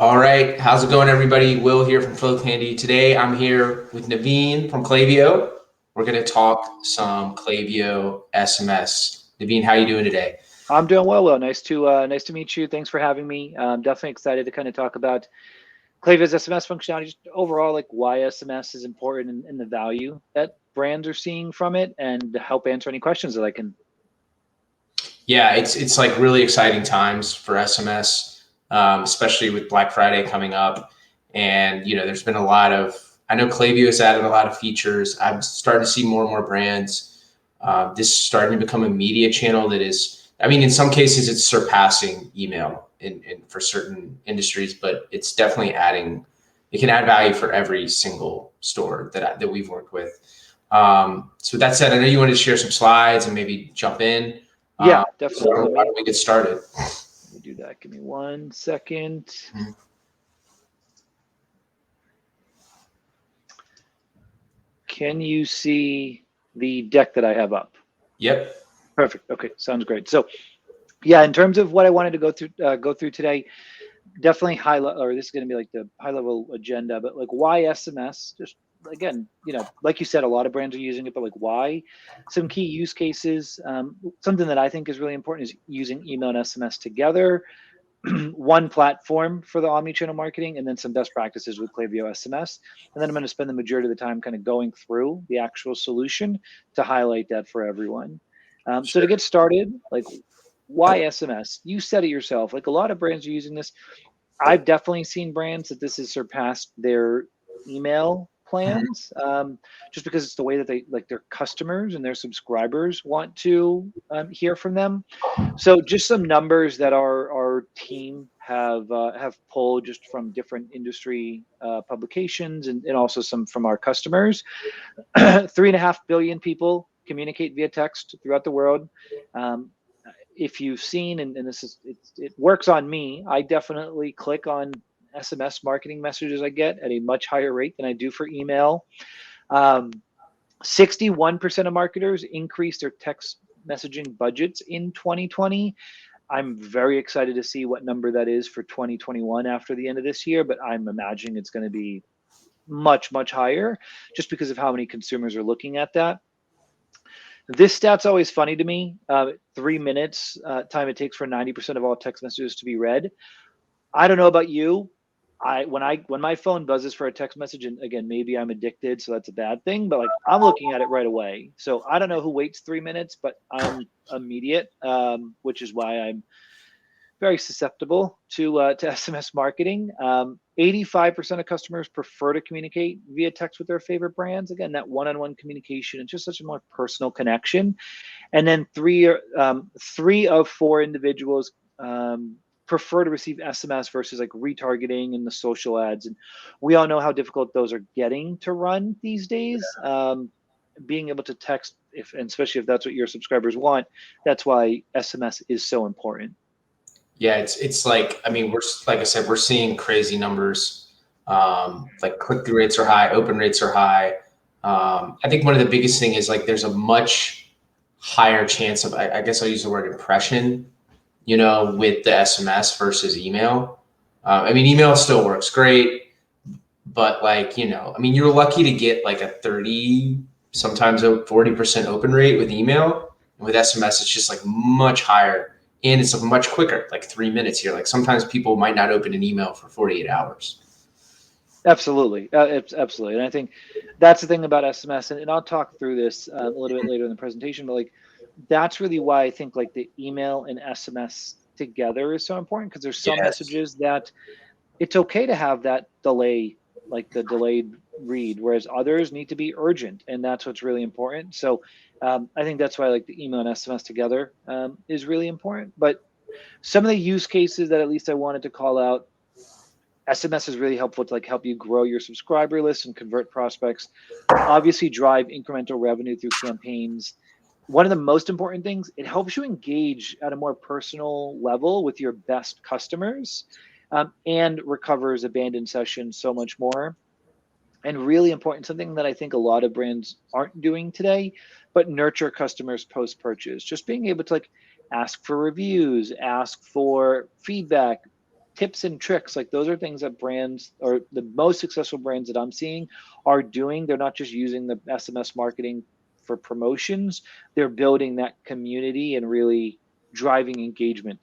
All right, how's it going, everybody? Will here from Flow Candy. Today, I'm here with Navin from Klaviyo. We're going to talk some Klaviyo SMS. Navin, how you doing today? I'm doing well, Will. Nice to meet you. Thanks for having me. I'm definitely excited to kind of talk about Klaviyo's SMS functionality, just overall, like why SMS is important and the value that brands are seeing from it, and to help answer any questions that I can. Yeah, it's like really exciting times for SMS, especially with Black Friday coming up. And there's been a lot of. I know Klaviyo has added a lot of features. I'm starting to see more and more brands. This is starting to become a media channel that is. I mean, in some cases, it's surpassing email for certain industries, but it's definitely adding. It can add value for every single store that we've worked with. So with that said, I know you wanted to share some slides and maybe jump in. Yeah, So definitely. why don't we get started? Let me do that. Give me 1 second. Mhm. Can you see the deck that I have up? Yep. Perfect. Okay, sounds great. So, yeah, in terms of what I wanted to go through today, definitely high level, or this is going to be like the high level agenda, but like why SMS? Just again, like you said, a lot of brands are using it, but like why? Some key use cases. Something that I think is really important is using email and SMS together, one platform for the omnichannel marketing, and then some best practices with Klaviyo SMS. And then I'm going to spend the majority of the time kind of going through the actual solution to highlight that for everyone. So to Sure. get started, like why SMS? You said it yourself. Like a lot of brands are using this. I've definitely seen brands that this has surpassed their email Mhm. plans, just because it's the way that they like their customers and their subscribers want to hear from them. So just some numbers that our team have pulled just from different industry publications, and also some from our customers. 3.5 billion people communicate via text throughout the world. Um, if you've seen, and this is it works on me, I definitely click on SMS marketing messages I get at a much higher rate than I do for email. um, 61% of marketers increased their text messaging budgets in 2020. I'm very excited to see what number that is for 2021 after the end of this year, but I'm imagining it's going to be much higher, just because of how many consumers are looking at that. This stat's always funny to me. 3 minutes time it takes for 90% of all text messages to be read. I don't know about you. When my phone buzzes for a text message, and again, maybe I'm addicted, so that's a bad thing, but like I'm looking at it right away. So I don't know who waits 3 minutes, but I'm immediate, which is why I'm very susceptible to SMS marketing. 85% of customers prefer to communicate via text with their favorite brands. Again, that one-on-one communication and just such a more personal connection. And then three of four individuals prefer to receive SMS versus like retargeting and the social ads. And we all know how difficult those are getting to run these days. Being able to text, and especially if that's what your subscribers want, that's why SMS is so important. Yeah, it's like, I mean, like I said, we're seeing crazy numbers. Like click-through rates are high, open rates are high. I think one of the biggest thing is like there's a much higher chance of, I guess I'll use the word impression, with the SMS versus email. I mean, email still works great, but like, I mean, you're lucky to get like a 30, sometimes a 40% open rate with email. And with SMS, it's just like much higher, and it's much quicker, like 3 minutes here. Like sometimes people might not open an email for 48 hours. Absolutely, it's absolutely, and I think that's the thing about SMS, and I'll talk through this a little bit later in the presentation. But like, that's really why I think like the email and SMS together is so important, because there's some Yes. messages that it's okay to have that delay, like the delayed read, whereas others need to be urgent, and that's what's really important. So I think that's why like the email and SMS together is really important. But some of the use cases that at least I wanted to call out, SMS is really helpful to like help you grow your subscriber list and convert prospects. Obviously, drive incremental revenue through campaigns. One of the most important things, it helps you engage at a more personal level with your best customers, and recovers abandoned sessions so much more. And really important, something that I think a lot of brands aren't doing today, but nurture customers post purchase. Just being able to like ask for reviews, ask for feedback, tips and tricks, like those are things that brands, or the most successful brands that I'm seeing, are doing. They're not just using the SMS marketing for promotions, they're building that community and really driving engagement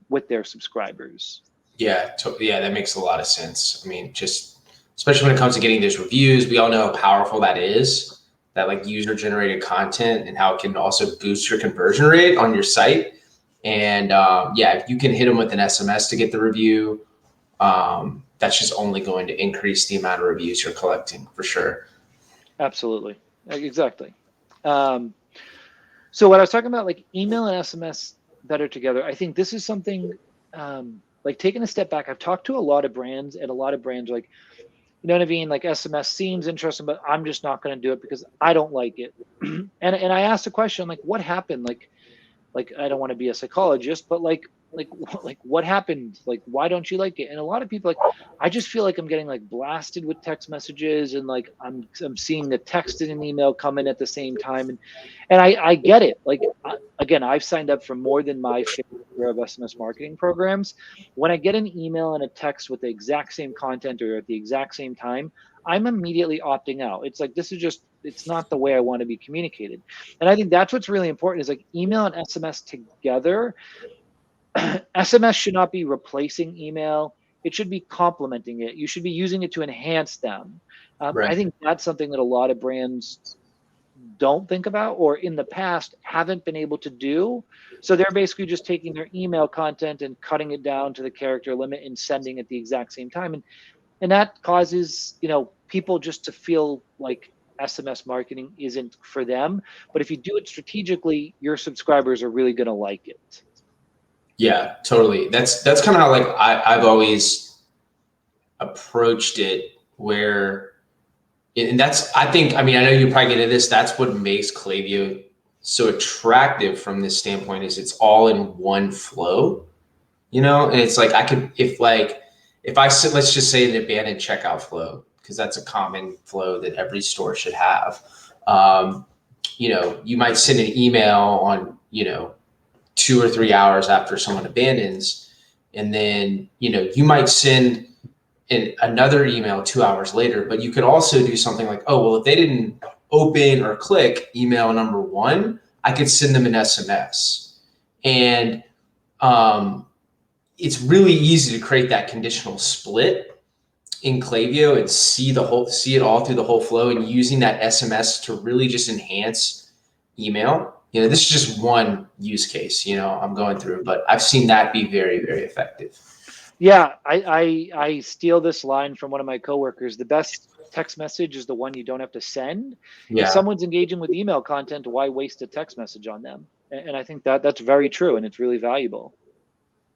with their subscribers. Yeah, yeah, that makes a lot of sense. I mean, just especially when it comes to getting those reviews, we all know how powerful that is. That like user generated content and how it can also boost your conversion rate on your site. And yeah, if you can hit them with an SMS to get the review, that's just only going to increase the amount of reviews you're collecting for sure. Absolutely, exactly. So what I was talking about, like email and SMS better together, I think this is something like taking a step back. I've talked to a lot of brands, and a lot of brands like, you know what I mean? Like SMS seems interesting, but I'm just not going to do it because I don't like it. And I asked a question, like, what happened? Like I don't want to be a psychologist, but like what happened? Like, why don't you like it? And a lot of people like, I just feel like I'm getting like blasted with text messages, and like I'm seeing the text and an email come in at the same time, and I get it. Like again, I've signed up for more than my fair share of SMS marketing programs. When I get an email and a text with the exact same content or at the exact same time, I'm immediately opting out. It's like, this is just, it's not the way I want to be communicated. And I think that's what's really important, is like email and SMS together. SMS should not be replacing email. It should be complementing it. You should be using it to enhance them. Right. I think that's something that a lot of brands don't think about, or in the past haven't been able to do. So they're basically just taking their email content and cutting it down to the character limit and sending at the exact same time. And that causes, you know, people just to feel like SMS marketing isn't for them. But if you do it strategically, your subscribers are really going to like it. Yeah, totally. That's kind of how like I've always approached it, where, and that's, I think, I mean, I know you're probably getting into this. That's what makes Klaviyo so attractive from this standpoint, is it's all in one flow, you know? And it's like, I could, if I sit, let's just say an abandoned checkout flow, because that's a common flow that every store should have. You know, you might send an email on, you know, 2 or 3 hours after someone abandons. And then, you know, you might send another email 2 hours later, but you could also do something like, oh, well, if they didn't open or click email number 1, I could send them an SMS. And it's really easy to create that conditional split in Klaviyo and see it all through the whole flow, and using that SMS to really just enhance email. You know, this is just one use case, you know, I'm going through, but I've seen that be very, very effective. Yeah, I steal this line from one of my coworkers. The best text message is the one you don't have to send. If Yeah. someone's engaging with email content, why waste a text message on them? And I think that that's very true, and it's really valuable.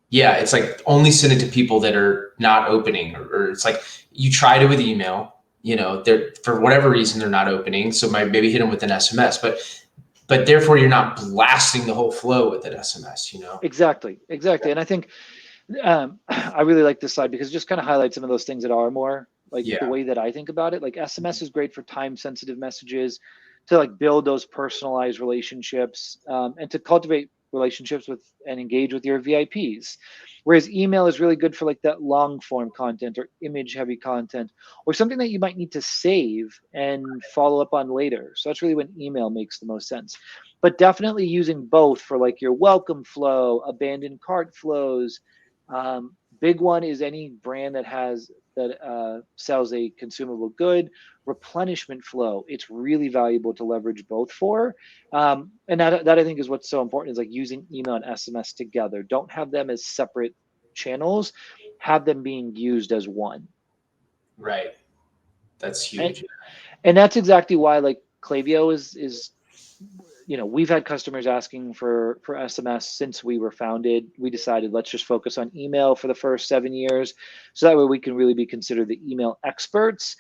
Yeah, it's like only send it to people that are not opening, or it's like you tried it with email, you know, they're, for whatever reason, they're not opening. So maybe hit them with an SMS, but therefore you're not blasting the whole flow with an SMS, you know? Exactly, exactly. And I think I really like this slide because it just kind of highlights some of those things that are more like the Yeah. way that I think about it. Like SMS is great for time sensitive messages, to like build those personalized relationships, and to cultivate relationships with and engage with your VIPs. Whereas email is really good for like that long form content or image heavy content, or something that you might need to save and follow up on later. So that's really when email makes the most sense. But definitely using both for like your welcome flow, abandoned cart flows. Big one is any brand that sells a consumable good, replenishment flow. It's really valuable to leverage both for. And that I think is what's so important, is like using email and SMS together. Don't have them as separate channels, have them being used as one. Right. That's And, huge. and that's exactly why like Klaviyo is, you know, we've had customers asking for SMS since we were founded. We decided let's just focus on email for the first 7 years, so that way we can really be considered the email experts.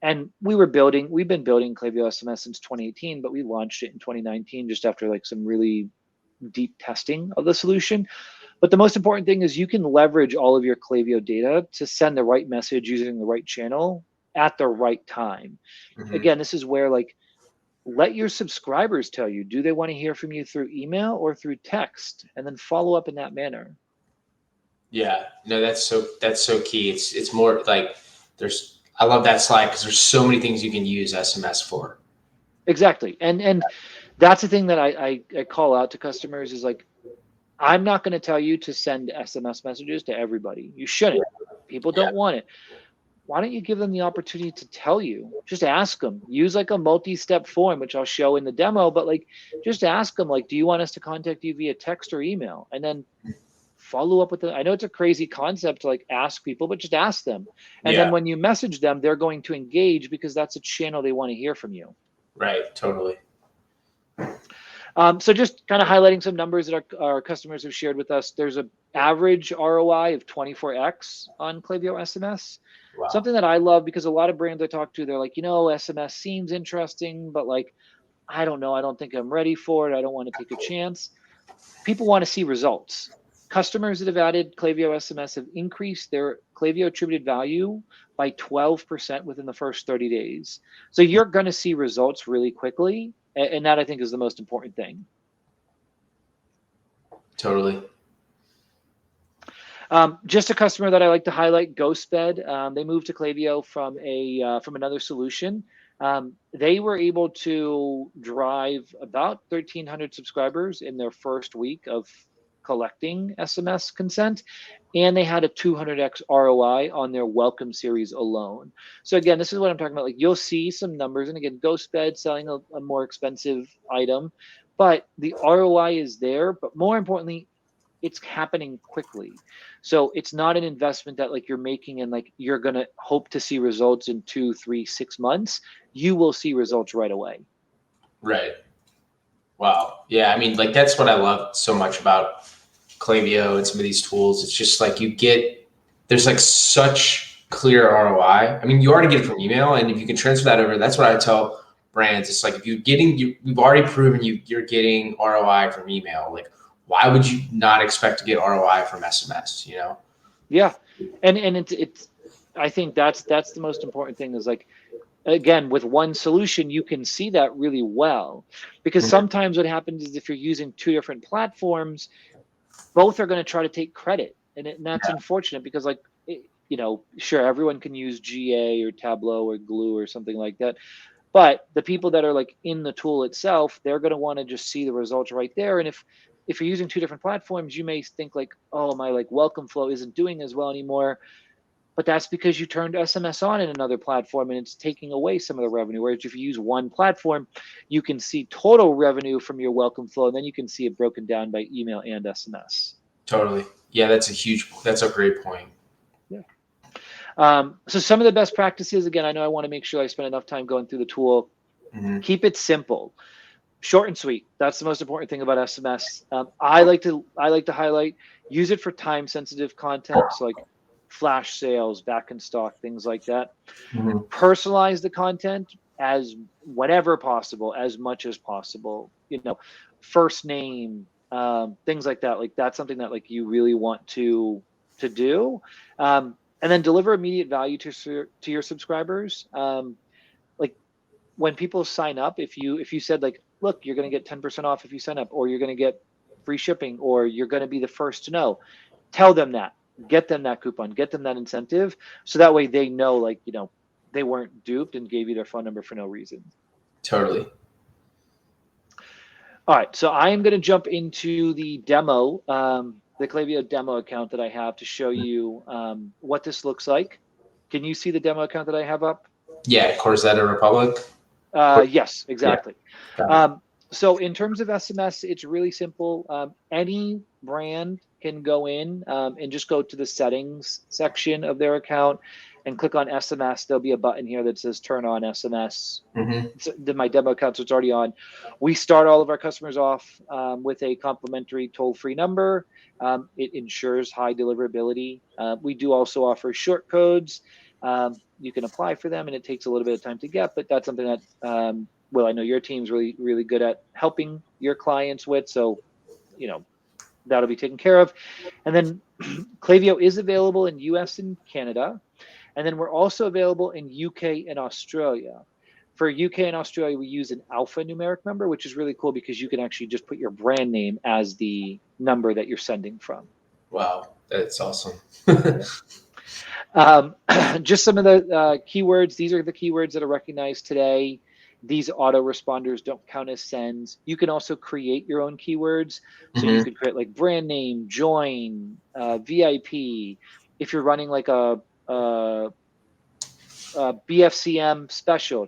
And we've been building Klaviyo SMS since 2018, but we launched it in 2019 just after like some really deep testing of the solution. But the most important thing is you can leverage all of your Klaviyo data to send the right message using the right channel at the right time. Mm-hmm. Again, this is where like, let your subscribers tell you, do they want to hear from you through email or through text, and then follow up in that manner. Yeah, no, that's so key. It's more like I love that slide because there's so many things you can use SMS for. Exactly. And that's the thing that I call out to customers is like, I'm not going to tell you to send SMS messages to everybody. You shouldn't. People Yeah, don't want it. Why don't you give them the opportunity to tell you? Just ask them. Use like a multi-step form, which I'll show in the demo, but like just ask them like, do you want us to contact you via text or email? And then follow up with them. I know it's a crazy concept to like ask people, but just ask them. And then yeah, when you message them, they're going to engage because that's a channel they want to hear from you. right, totally. So just kind of highlighting some numbers that our customers have shared with us. There's an average ROI of 24x on Klaviyo SMS. Wow. Something that I love because a lot of brands I talk to, they're like, SMS seems interesting, but like, I don't know. I don't think I'm ready for it. I don't want to take a chance. People want to see results. Customers that have added Klaviyo SMS have increased their Klaviyo attributed value by 12% within the first 30 days. So you're going to see results really quickly. And that I think is the most important thing. Totally. Just a customer that I like to highlight, Ghostbed. They moved to Klaviyo from another solution. They were able to drive about 1,300 subscribers in their first week of collecting SMS consent, and they had a 200x ROI on their welcome series alone. So again, this is what I'm talking about. Like you'll see some numbers, and again, Ghostbed selling a more expensive item, but the ROI is there. But more importantly, it's happening quickly. So it's not an investment that like you're making and like you're gonna hope to see results in 2, 3, 6 months. You will see results right away. Right. Wow. Yeah, I mean, like that's what I love so much about Klaviyo and some of these tools. It's just like there's like such clear ROI. I mean, you already get it from email, and if you can transfer that over, that's what I tell brands. It's like if you've already proven you're getting ROI from email. Like, why would you not expect to get ROI from SMS? You know? Yeah, and it's I think that's the most important thing is like again with one solution you can see that really well because Mhm. sometimes what happens is if you're using two different platforms, both are going to try to take credit, and that's unfortunate because like sure everyone can use GA or Tableau or Glue or something like that, but the people that are like in the tool itself, they're going to want to just see the results right there. And if you're using two different platforms, you may think like, oh, my like welcome flow isn't doing as well anymore, but that's because you turned SMS on in another platform and it's taking away some of the revenue. Whereas if you use one platform, you can see total revenue from your welcome flow, and then you can see it broken down by email and SMS. Totally. Yeah, that's a great point. Yeah. So some of the best practices, again, I know I want to make sure I spend enough time going through the tool. Mm-hmm. Keep it simple, short and sweet. That's the most important thing about SMS. I like to highlight, use it for time sensitive content, so like flash sales, back in stock, things like that. Mm-hmm. Personalize the content as whenever possible, as much as possible. First name, things like that. Like that's something that like you really want to do, and then deliver immediate value to your subscribers. Like when people sign up, if you said like, look, you're going to get 10% off if you sign up, or you're going to get free shipping, or you're going to be the first to know, tell them that, get them that coupon, get them that incentive, so that way they know like they weren't duped and gave you their phone number for no reason. Totally. All right, so I am going to jump into the demo, the Klaviyo demo account that I have to show you what this looks like. Can you see the demo account that I have up? Yeah, Corzetta Republic. Yes, Yeah. exactly. So in terms of SMS, it's really simple. Any brand can go in and just go to the settings section of their account and click on SMS. There'll be a button here that says turn on SMS. Mm-hmm. My demo account, so it's already on. We start all of our customers off with a complimentary toll-free number. It ensures high deliverability. We do also offer short codes. You can apply for them, and it takes a little bit of time to get, but that's something that well, I know your team's really, really good at helping your clients with, so that'll be taken care of. And then Klaviyo is available in US and Canada, and then we're also available in UK and Australia. For UK and Australia, we use an alphanumeric number, which is really cool because you can actually just put your brand name as the number that you're sending from. Wow. That's awesome. Just some of the keywords. These are the keywords that are recognized today. These autoresponders don't count as sends. You can also create your own keywords. So you could create like brand name, join, VIP. If you're running like a BFCM special,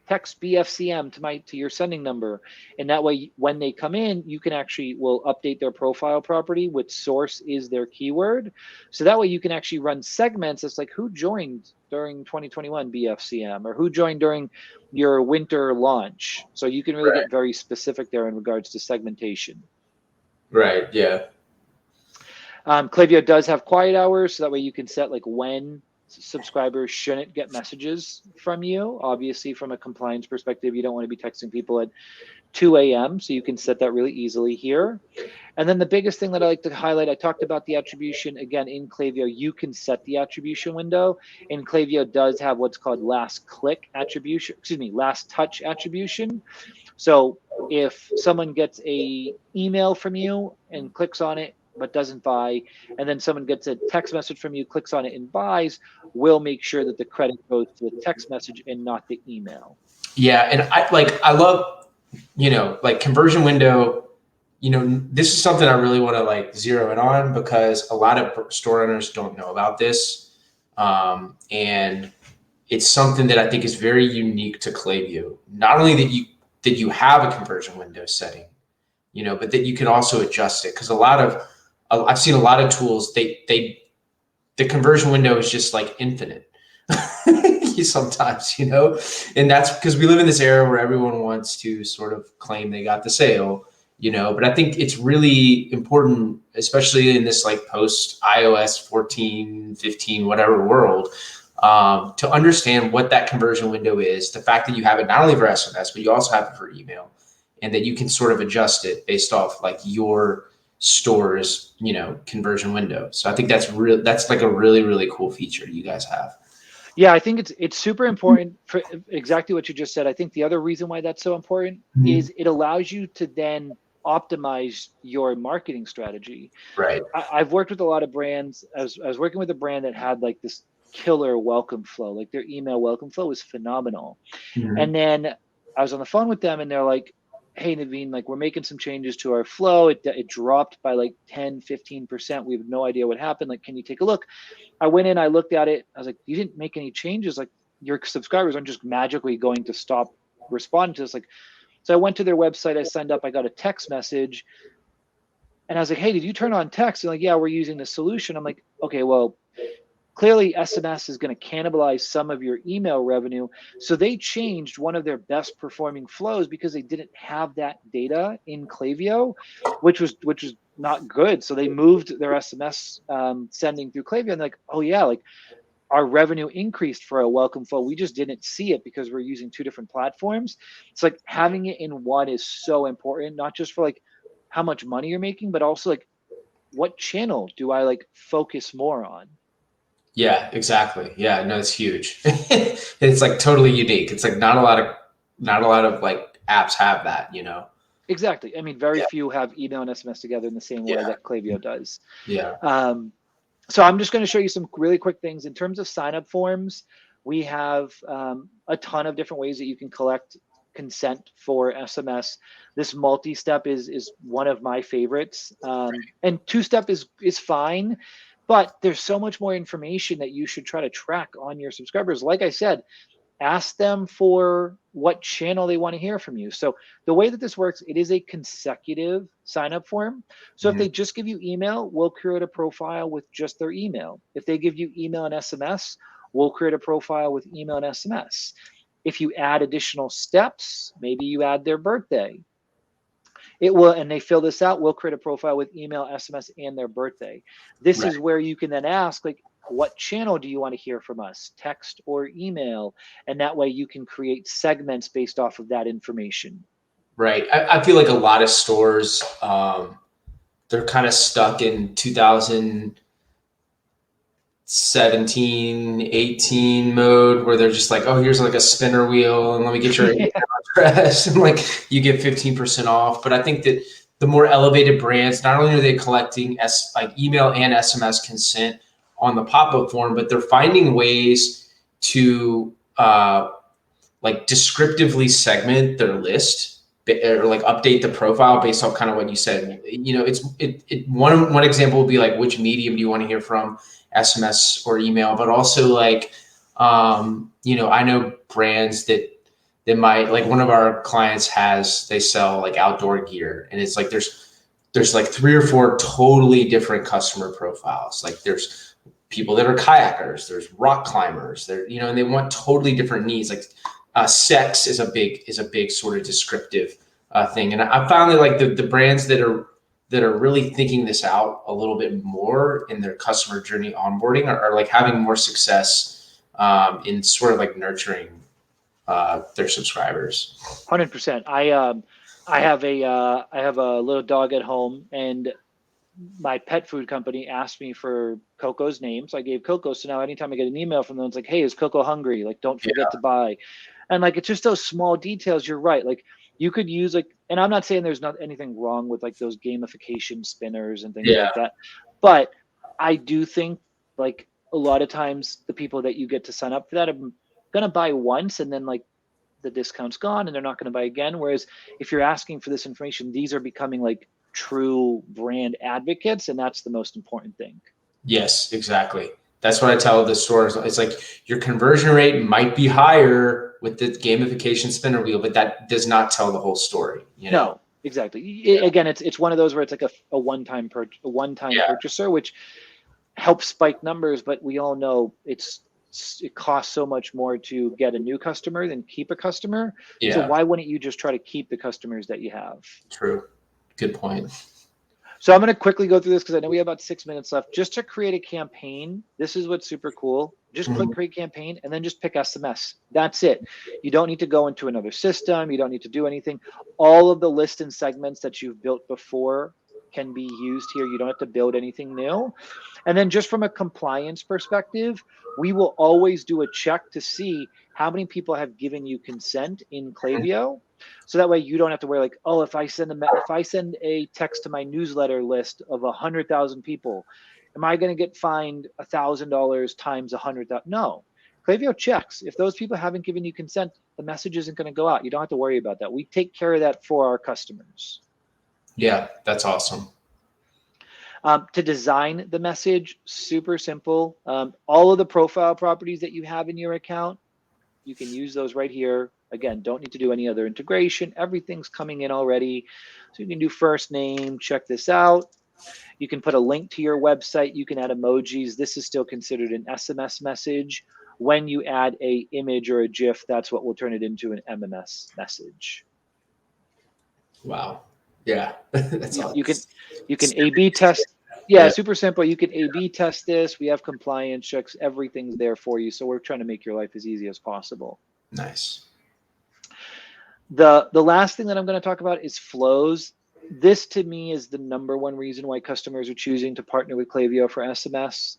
text BFCM to your sending number, and that way when they come in, you can actually will update their profile property, which source is their keyword. So that way you can actually run segments. It's like who joined during 2021 BFCM or who joined during your winter launch. So you can really get very specific there in regards to segmentation. Right. Yeah. Klaviyo does have quiet hours, so that way you can set like when subscribers shouldn't get messages from you. Obviously, from a compliance perspective, you don't want to be texting people at 2 a.m. So you can set that really easily here. And then the biggest thing that I like to highlight, I talked about the attribution. Again, in Klaviyo, you can set the attribution window. And Klaviyo does have what's called last click attribution, last touch attribution. So if someone gets a email from you and clicks on it, but doesn't buy, and then someone gets a text message from you, clicks on it and buys, we'll make sure that the credit goes to the text message and not the email. Yeah. And I love, like conversion window, this is something I really want to like zero in on because a lot of store owners don't know about this. And it's something that I think is very unique to Klaviyo. Not only that you have a conversion window setting, but that you can also adjust it. Cause I've seen a lot of tools, the conversion window is just like infinite sometimes, and that's because we live in this era where everyone wants to sort of claim they got the sale, but I think it's really important, especially in this like post iOS 14, 15, whatever world, to understand what that conversion window is, the fact that you have it not only for SMS, but you also have it for email, and that you can sort of adjust it based off like your store's, conversion window. So I think that's like a really, really cool feature you guys have. Yeah, I think it's super important for exactly what you just said. I think the other reason why that's so important is it allows you to then optimize your marketing strategy. Right. I've worked with a lot of brands. I was working with a brand that had like this killer welcome flow. Like their email welcome flow was phenomenal. And then I was on the phone with them and they're like, hey, Navin, like we're making some changes to our flow. It dropped by like 10, 15%. We have no idea what happened. Like, can you take a look? I went in, I looked at it. I was like, you didn't make any changes. Like your subscribers aren't just magically going to stop responding to us. Like, so I went to their website, I signed up, I got a text message and I was like, hey, did you turn on text? And like, yeah, we're using this solution. I'm like, okay, well, clearly SMS is going to cannibalize some of your email revenue. So they changed one of their best performing flows because they didn't have that data in Klaviyo, which was not good. So they moved their SMS sending through Klaviyo and like, oh yeah, like our revenue increased for a welcome flow. We just didn't see it because we're using two different platforms. It's like having it in one is so important, not just for like how much money you're making, but also like what channel do I like focus more on? Yeah, exactly. Yeah, no, it's huge. It's like totally unique. It's like not a lot of like apps have that, Exactly. I mean, very few have email and SMS together in the same way that Klaviyo does. Yeah. So I'm just going to show you some really quick things. In terms of sign-up forms, we have a ton of different ways that you can collect consent for SMS. This multi-step is one of my favorites. And two-step is fine, but there's so much more information that you should try to track on your subscribers. Like I said, ask them for what channel they want to hear from you. So the way that this works, it is a consecutive sign-up form. So if they just give you email, we'll create a profile with just their email. If they give you email and SMS, we'll create a profile with email and SMS. If you add additional steps, maybe you add their birthday. It will, and they fill this out, we'll create a profile with email, SMS, and their birthday. This is where you can then ask, like, what channel do you want to hear from us, text or email? And that way you can create segments based off of that information. Right. I feel like a lot of stores, they're kind of stuck in 2017, 18 mode where they're just like, oh, here's like a spinner wheel and let me get your email address and like you get 15% off. But I think that the more elevated brands, not only are they collecting like email and SMS consent on the pop-up form, but they're finding ways to like descriptively segment their list or like update the profile based off kind of what you said. You know, one example would be like, which medium do you want to hear from, SMS or email, but also like, you know, I know brands that might, like one of our clients they sell like outdoor gear, and it's like there's like 3 or 4 totally different customer profiles. Like there's people that are kayakers, there's rock climbers, you know, and they want totally different needs. Like sex is a big sort of descriptive thing. And I found that like the brands that are really thinking this out a little bit more in their customer journey onboarding are like having more success in sort of like nurturing their subscribers. 100%. I have a little dog at home, and my pet food company asked me for Coco's name. So I gave Coco. So now anytime I get an email from them, it's like, hey, is Coco hungry? Like, don't forget to buy. And like, it's just those small details. You're right. Like you could use like, and I'm not saying there's not anything wrong with like those gamification spinners and things like that. But I do think like a lot of times the people that you get to sign up for that are going to buy once, and then like the discount's gone and they're not going to buy again. Whereas if you're asking for this information, these are becoming like true brand advocates, and that's the most important thing. Yes, exactly. That's what I tell the stores. It's like your conversion rate might be higher with the gamification spinner wheel, but that does not tell the whole story. You know? No, exactly. Again, it's one of those where it's like a one-time purchaser, which helps spike numbers, but we all know it costs so much more to get a new customer than keep a customer. Yeah. So why wouldn't you just try to keep the customers that you have? True. Good point. So I'm going to quickly go through this because I know we have about 6 minutes left. Just to create a campaign, this is what's super cool. Just click create campaign and then just pick SMS. That's it. You don't need to go into another system. You don't need to do anything. All of the lists and segments that you've built before can be used here. You don't have to build anything new. And then just from a compliance perspective, we will always do a check to see how many people have given you consent in Klaviyo. So that way you don't have to worry like, oh, if I send a text to my newsletter list of 100,000 people, am I going to get fined $1,000 times 100,000? No. Klaviyo checks. If those people haven't given you consent, the message isn't going to go out. You don't have to worry about that. We take care of that for our customers. Yeah, that's awesome. To design the message, super simple. All of the profile properties that you have in your account, you can use those right here. Again, don't need to do any other integration. Everything's coming in already. So you can do first name, check this out. You can put a link to your website. You can add emojis. This is still considered an SMS message. When you add a image or a GIF, that's what will turn it into an MMS message. Wow. Yeah. That's awesome. You can A/B test. Yeah, super simple. You can A/B test this. We have compliance checks. Everything's there for you. So we're trying to make your life as easy as possible. Nice. The last thing that I'm going to talk about is flows. This to me is the #1 reason why customers are choosing to partner with Klaviyo for SMS.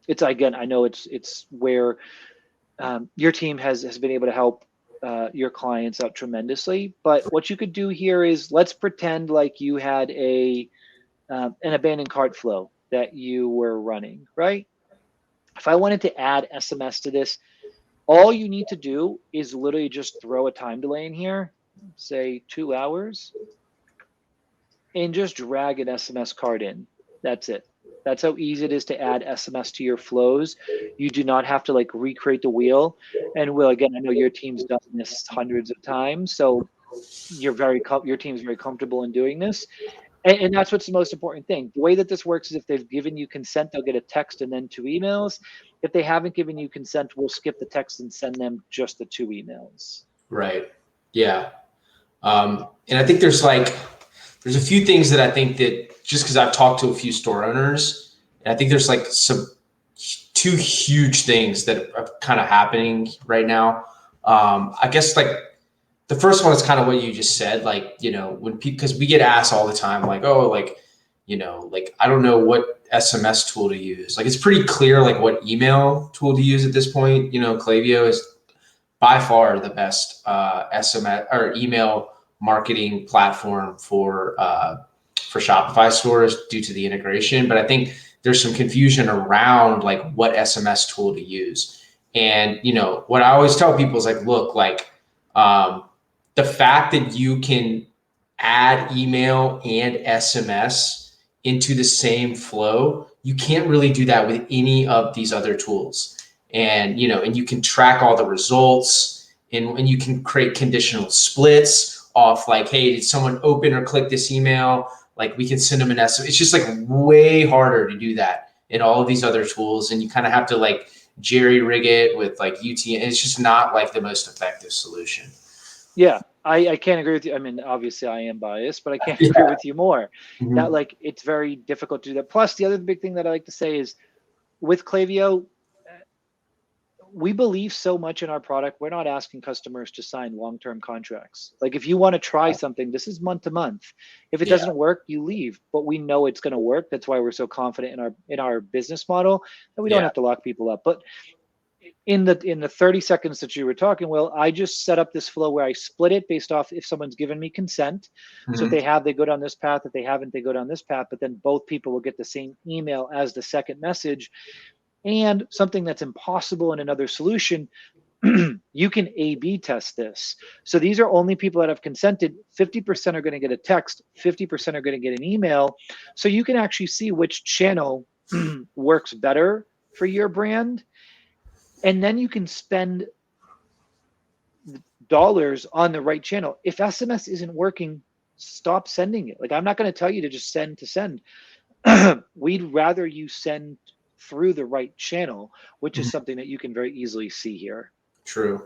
It's, again, I know it's where your team has been able to help your clients out tremendously. But what you could do here is, let's pretend like you had an abandoned cart flow that you were running, right? If I wanted to add SMS to this, all you need to do is literally just throw a time delay in here, say 2 hours, and just drag an SMS card in. That's it. That's how easy it is to add SMS to your flows. You do not have to like recreate the wheel. And Will, again, I know your team's done this hundreds of times, so your team's very comfortable in doing this. And that's what's the most important thing. The way that this works is if they've given you consent, they'll get a text and then 2 emails. If they haven't given you consent, we'll skip the text and send them just the 2 emails. Right. Yeah. And I think there's a few things that I think that, just because I've talked to a few store owners, and I think there's like 2 huge things that are kind of happening right now. I guess like the first one is kind of what you just said, like, you know, when people, because we get asked all the time, like, oh, like, you know, like, I don't know what SMS tool to use. Like, it's pretty clear, like, what email tool to use at this point. You know, Klaviyo is by far the best SMS or email marketing platform for Shopify stores due to the integration. But I think there's some confusion around like what SMS tool to use. And, you know, what I always tell people is like, look, like the fact that you can add email and SMS into the same flow, you can't really do that with any of these other tools. And, you know, and you can track all the results, and you can create conditional splits off like, hey, did someone open or click this email? Like we can send them an SMS. It's just like way harder to do that in all of these other tools. And you kind of have to like jerry rig it with like UTM. It's just not like the most effective solution. Yeah, I can't agree with you. I mean, obviously I am biased, but I can't agree with you more. Mm-hmm. That like it's very difficult to do that. Plus, the other big thing that I like to say is with Klaviyo, we believe so much in our product. We're not asking customers to sign long-term contracts. Like if you want to try something, this is month to month. If it doesn't work, you leave. But we know it's going to work. That's why we're so confident in our business model that we don't have to lock people up. But in the 30 seconds that you were talking, Will, I just set up this flow where I split it based off if someone's given me consent. Mm-hmm. So if they have, they go down this path. If they haven't, they go down this path. But then both people will get the same email as the second message. And something that's impossible in another solution, you can A/B test this. So these are only people that have consented. 50% are going to get a text. 50% are going to get an email. So you can actually see which channel works better for your brand. And then you can spend dollars on the right channel. If SMS isn't working, stop sending it. Like I'm not going to tell you to just send to send. We'd rather you send through the right channel, which is something that you can very easily see here. True.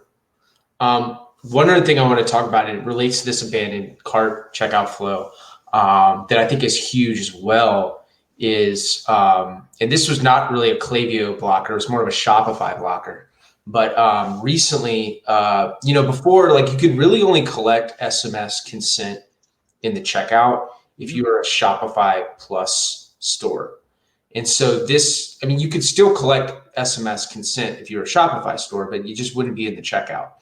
One other thing I want to talk about, and it relates to this abandoned cart checkout flow that I think is huge as well, is, and this was not really a Klaviyo blocker, it was more of a Shopify blocker. But recently, you know, before, like you could really only collect SMS consent in the checkout if you were a Shopify Plus store. And so this, I mean, you could still collect SMS consent if you're a Shopify store, but you just wouldn't be in the checkout.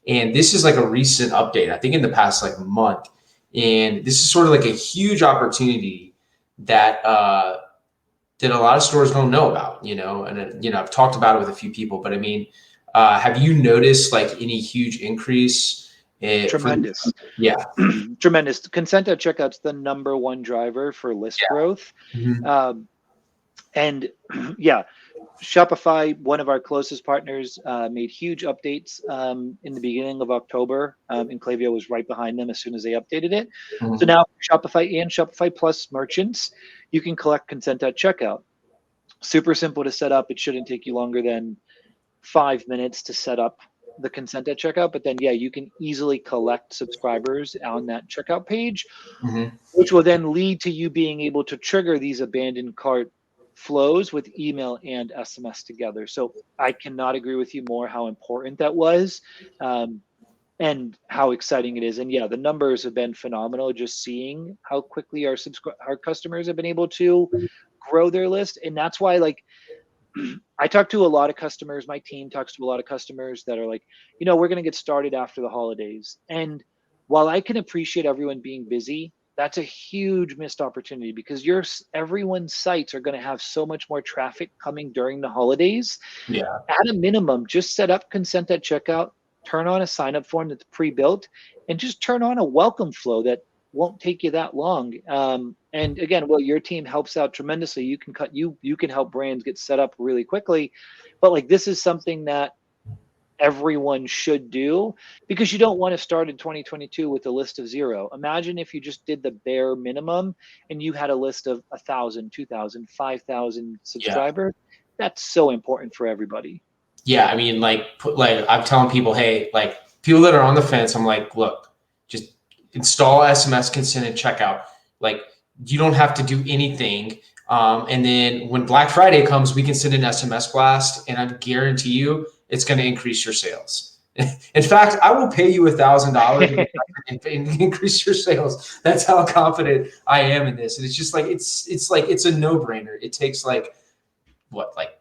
And this is like a recent update, I think in the past like month. And this is sort of like a huge opportunity that that a lot of stores don't know about, you know, and, you know, I've talked about it with a few people, but I mean, have you noticed like any huge increase? Tremendous. Yeah. Tremendous. Consent at checkout's the #1 driver for list growth. Mm-hmm. And yeah, Shopify, one of our closest partners, made huge updates in the beginning of October, and Klaviyo was right behind them as soon as they updated it. Mm-hmm. So now Shopify and Shopify Plus merchants, you can collect consent at checkout. Super simple to set up. It shouldn't take you longer than 5 minutes to set up the consent at checkout. But then, yeah, you can easily collect subscribers on that checkout page, mm-hmm. which will then lead to you being able to trigger these abandoned cart flows with email and SMS together. So I cannot agree with you more how important that was and how exciting it is. And yeah, the numbers have been phenomenal, just seeing how quickly our customers have been able to grow their list. And that's why, like, I talk to a lot of customers, my team talks to a lot of customers that are like, you know, we're going to get started after the holidays. And while I can appreciate everyone being busy, that's a huge missed opportunity because everyone's sites are going to have so much more traffic coming during the holidays. Yeah. At a minimum, just set up consent at checkout, turn on a sign-up form that's pre-built, and just turn on a welcome flow that won't take you that long. And again, well, your team helps out tremendously. You can help brands get set up really quickly, but like this is something that everyone should do because you don't want to start in 2022 with a list of 0. Imagine if you just did the bare minimum and you had a list of 1,000, 2,000, 5,000 subscribers. Yeah. That's so important for everybody. Yeah, I mean, like I'm telling people, hey, like people that are on the fence, I'm like, look, just install SMS consent and checkout. Like you don't have to do anything. And then when Black Friday comes, we can send an SMS blast, and I guarantee you, it's going to increase your sales. In fact, I will pay you $1,000 and increase your sales. That's how confident I am in this. And it's just like it's a no-brainer. It takes like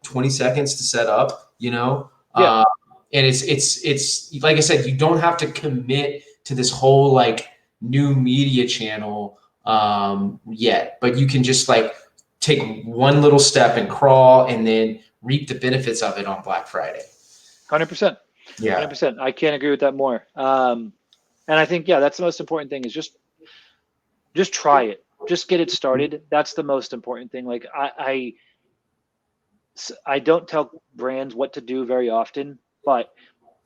20 seconds to set up, you know? And it's like I said, you don't have to commit to this whole like new media channel yet, but you can just like take one little step and crawl and then reap the benefits of it on Black Friday. 100%. Yeah. 100%. I can't agree with that more. And I think, yeah, that's the most important thing is just try it. Just get it started. That's the most important thing. Like I don't tell brands what to do very often, but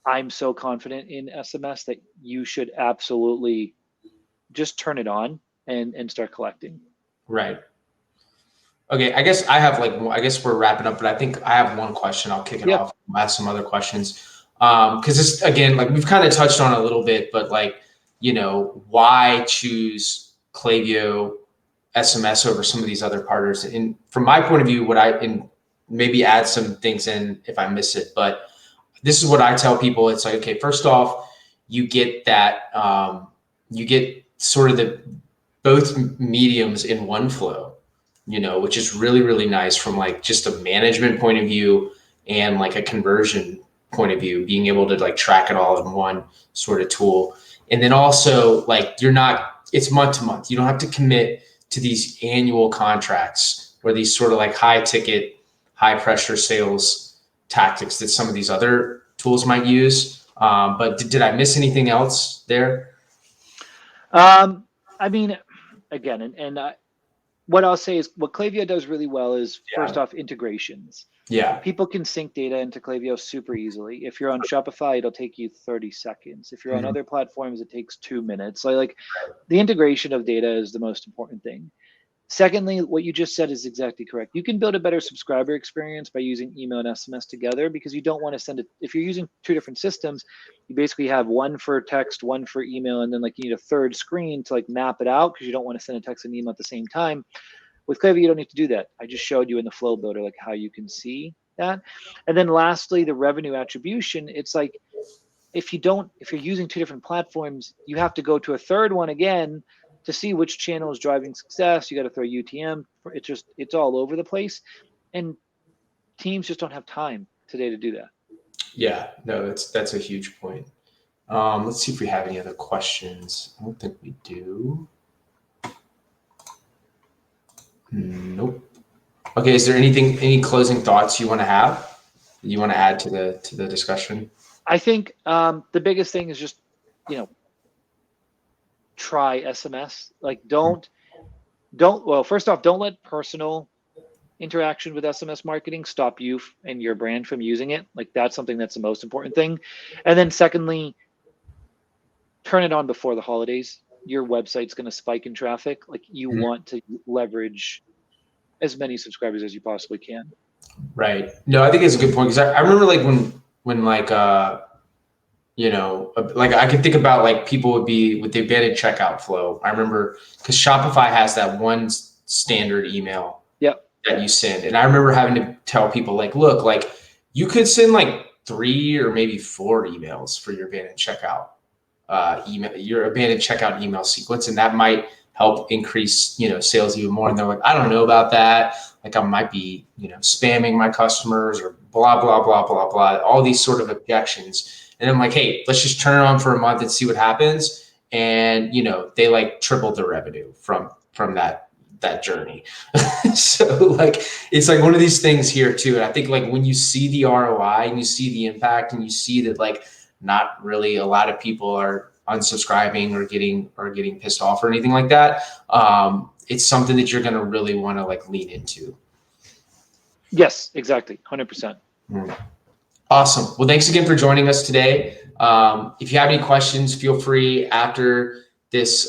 I'm so confident in SMS that you should absolutely just turn it on and start collecting. Right. Okay. I guess we're wrapping up, but I think I have one question. I'll kick it off. I'll ask some other questions. Cause this, again, like we've kind of touched on it a little bit, but like, why choose Klaviyo SMS over some of these other partners? And from my point of view, and maybe add some things in if I miss it, but this is what I tell people. It's like, okay, first off, you get that, you get sort of both mediums in one flow, which is really, really nice from like just a management point of view and like a conversion point of view, being able to like track it all in one sort of tool. And then also like it's month to month. You don't have to commit to these annual contracts or these sort of like high ticket, high pressure sales tactics that some of these other tools might use. But did I miss anything else there? I mean, again, and what I'll say is what Klaviyo does really well is first off integrations. Yeah. People can sync data into Klaviyo super easily. If you're on Shopify, it'll take you 30 seconds. If you're on other platforms, it takes 2 minutes. So like the integration of data is the most important thing. Secondly, what you just said is exactly correct. You can build a better subscriber experience by using email and SMS together because you don't want to send it. If you're using 2 different systems, you basically have one for text, one for email, and then like you need a third screen to like map it out because you don't want to send a text and email at the same time. With Klaviyo, you don't need to do that. I just showed you in the flow builder like how you can see that. And then lastly, the revenue attribution. It's like if you're using 2 different platforms, you have to go to a third one again to see which channel is driving success. You got to throw UTM. It's all over the place. And teams just don't have time today to do that. Yeah, no, that's a huge point. Let's see if we have any other questions. I don't think we do. Nope. Okay, is there any closing thoughts you want to have? You want to add to the discussion? I think the biggest thing is just, try SMS. Like first off, don't let personal interaction with SMS marketing stop you and your brand from using it. Like that's something that's the most important thing. And then secondly, turn it on before the holidays. Your website's going to spike in traffic. Like you want to leverage as many subscribers as you possibly can. Right. No, I think it's a good point because I remember like when like like I could think about like people would be with the embedded checkout flow. I remember because Shopify has that one standard email that you send. And I remember having to tell people like, look, like you could send like 3 or maybe 4 emails for your abandoned checkout email sequence. And that might help increase, sales even more. And they're like, I don't know about that. Like I might be, spamming my customers or blah, blah, blah, blah, blah, all these sort of objections. And I'm like, hey, let's just turn it on for a month and see what happens. And, they like tripled the revenue from that journey. So like, it's like one of these things here too. And I think like when you see the ROI and you see the impact and you see that like not really a lot of people are unsubscribing or getting pissed off or anything like that, it's something that you're going to really want to like lean into. Yes, exactly. 100%. Awesome. Well, thanks again for joining us today. If you have any questions, feel free after this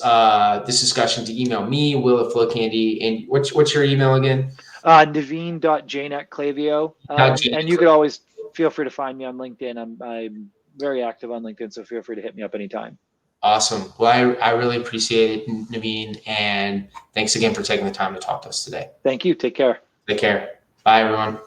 discussion to email me, Will at FlowCandy. And what's your email again? Navin.Jain@Klaviyo. And you could always feel free to find me on LinkedIn. I'm very active on LinkedIn, so feel free to hit me up anytime. Awesome. Well, I really appreciate it, Navin, and thanks again for taking the time to talk to us today. Thank you. Take care. Take care. Bye, everyone.